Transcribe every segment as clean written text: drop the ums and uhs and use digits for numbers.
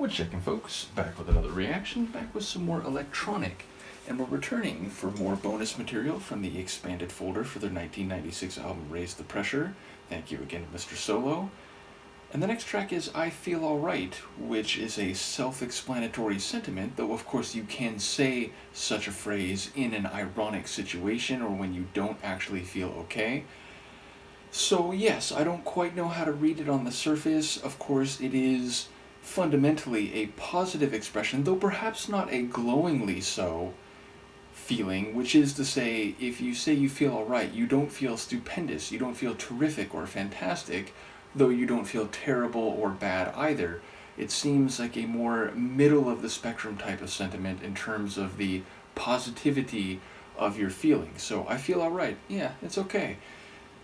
What's checking, folks? Back with another reaction, back with some more electronic. And we're returning for more bonus material from the expanded folder for their 1996 album Raise the Pressure. Thank you again, Mr. Solo. And the next track is I Feel Alright, which is a self-explanatory sentiment, though of course you can say such a phrase in an ironic situation or when you don't actually feel okay. So yes, I don't quite know how to read it on the surface. Of course, it is fundamentally a positive expression, though perhaps not a glowingly so feeling, which is to say, if you say you feel alright, you don't feel stupendous, you don't feel terrific or fantastic, though you don't feel terrible or bad either. It seems like a more middle of the spectrum type of sentiment in terms of the positivity of your feelings. So I feel alright, yeah, it's okay.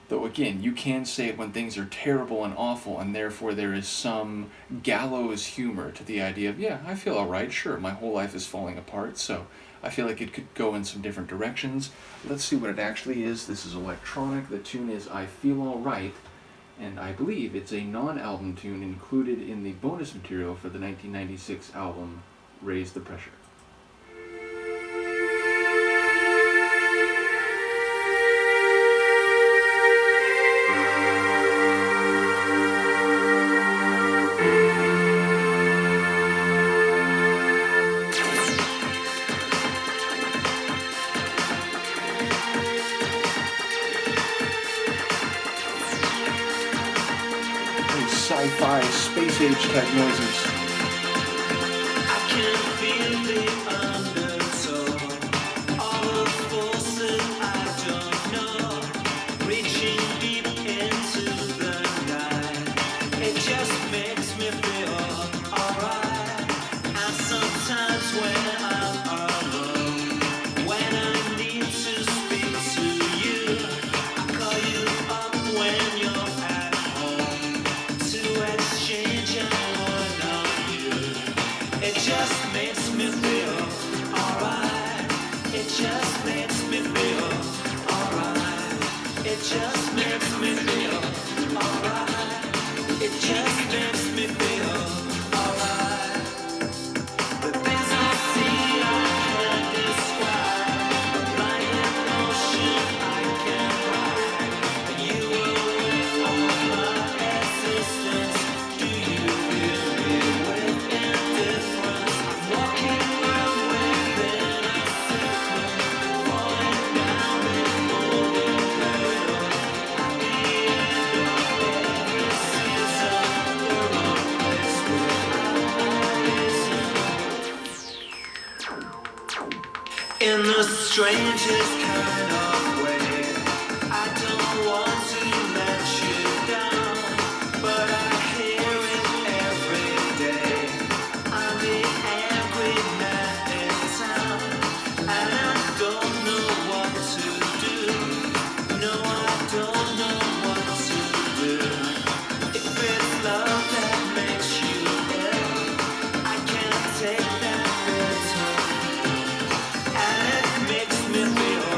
Though again, you can say it when things are terrible and awful, and therefore there is some gallows humor to the idea of, yeah, I feel alright, sure, my whole life is falling apart, so I feel like it could go in some different directions. Let's see what it actually is. This is electronic. The tune is I Feel Alright, and I believe it's a non-album tune included in the bonus material for the 1996 album Raise the Pressure. Sci-fi, space age type noises. I can feel the undertow, all the forces I don't know, reaching deep into the night. It just makes me feel alright. And sometimes when I'm alone, when I need to speak to you, I call you up when you're at home to exchange one of you. It just makes me feel alright. It just makes me feel alright. It just makes me feel alright. It just makes me feel alright. The things I see I can't describe, a blinding notion I can't hide. You will with all my existence. Do you feel me with indifference? I'm walking around within a sequence, falling down in moving cradle. At the end of every season, the wrong place where I listen. In the strangest kind of way, I don't want to let you down, but I hear it every day. I'm the angry man in town, and I don't know what to do. No, I don't know what to do. If it's love that makes you ill, I can't take that bitter, and it makes me feel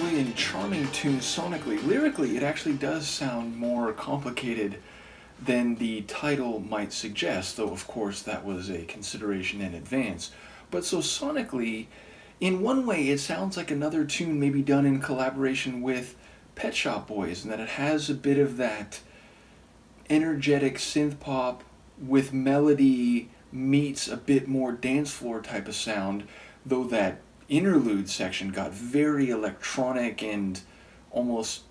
lovely and charming tune sonically. Lyrically, it actually does sound more complicated than the title might suggest, though of course that was a consideration in advance. But so sonically, in one way, it sounds like another tune maybe done in collaboration with Pet Shop Boys, and that it has a bit of that energetic synth pop with melody meets a bit more dance floor type of sound, though that interlude section got very electronic and almost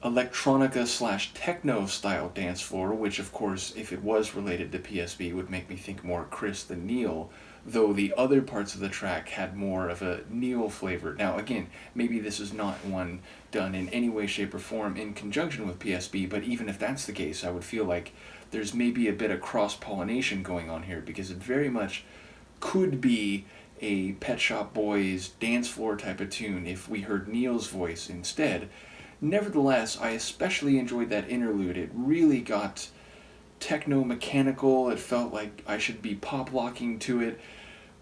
electronica slash techno style dance floor, which of course, if it was related to PSB, would make me think more Chris than Neil, though the other parts of the track had more of a Neil flavor. Now again, maybe this is not one done in any way, shape, or form in conjunction with PSB, but even if that's the case, I would feel like there's maybe a bit of cross-pollination going on here, because it very much could be a Pet Shop Boys dance floor type of tune if we heard Neil's voice instead. Nevertheless, I especially enjoyed that interlude. It really got techno-mechanical. It felt like I should be pop-locking to it.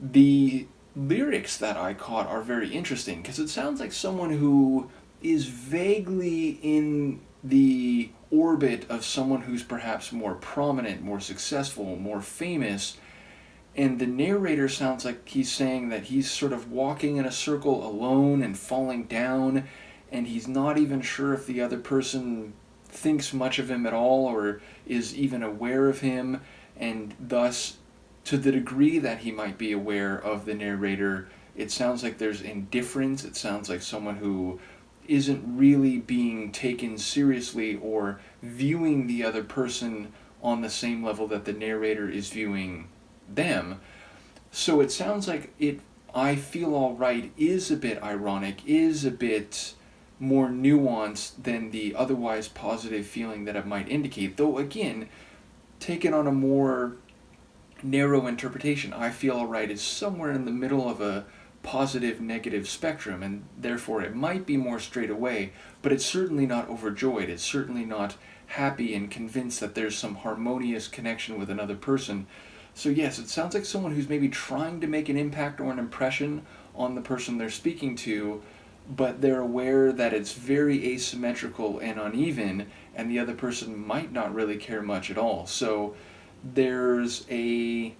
The lyrics that I caught are very interesting, because it sounds like someone who is vaguely in the orbit of someone who's perhaps more prominent, more successful, more famous, and the narrator sounds like he's saying that he's sort of walking in a circle alone and falling down, and he's not even sure if the other person thinks much of him at all or is even aware of him, and thus, to the degree that he might be aware of the narrator, it sounds like there's indifference. It sounds like someone who isn't really being taken seriously or viewing the other person on the same level that the narrator is viewing them. So it sounds like I Feel Alright is a bit ironic, is a bit more nuanced than the otherwise positive feeling that it might indicate. Though again, taken on a more narrow interpretation, I Feel Alright is somewhere in the middle of a positive negative spectrum, and therefore it might be more straight away, but it's certainly not overjoyed. It's certainly not happy and convinced that there's some harmonious connection with another person. So yes, it sounds like someone who's maybe trying to make an impact or an impression on the person they're speaking to, but they're aware that it's very asymmetrical and uneven, and the other person might not really care much at all. So there's a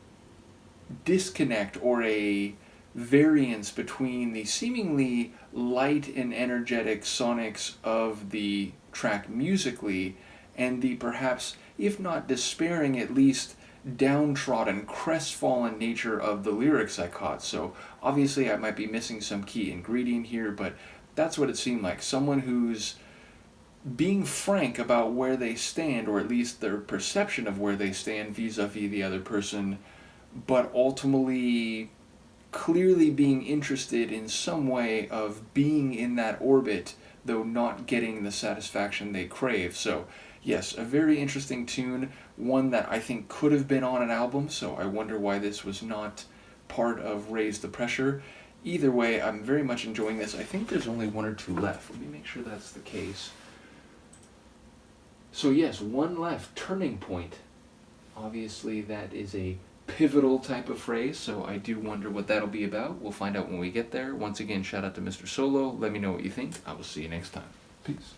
disconnect or a variance between the seemingly light and energetic sonics of the track musically and the perhaps, if not despairing, at least downtrodden, crestfallen nature of the lyrics I caught. So obviously I might be missing some key ingredient here, but that's what it seemed like. Someone who's being frank about where they stand, or at least their perception of where they stand vis-a-vis the other person, but ultimately clearly being interested in some way of being in that orbit, though not getting the satisfaction they crave. So yes, a very interesting tune, one that I think could have been on an album, so I wonder why this was not part of Raise the Pressure. Either way, I'm very much enjoying this. I think there's only one or two left. Let me make sure that's the case. So yes, one left, Turning Point. Obviously that is a pivotal type of phrase, so I do wonder what that'll be about. We'll find out when we get there. Once again, shout out to Mr. Solo. Let me know what you think. I will see you next time. Peace.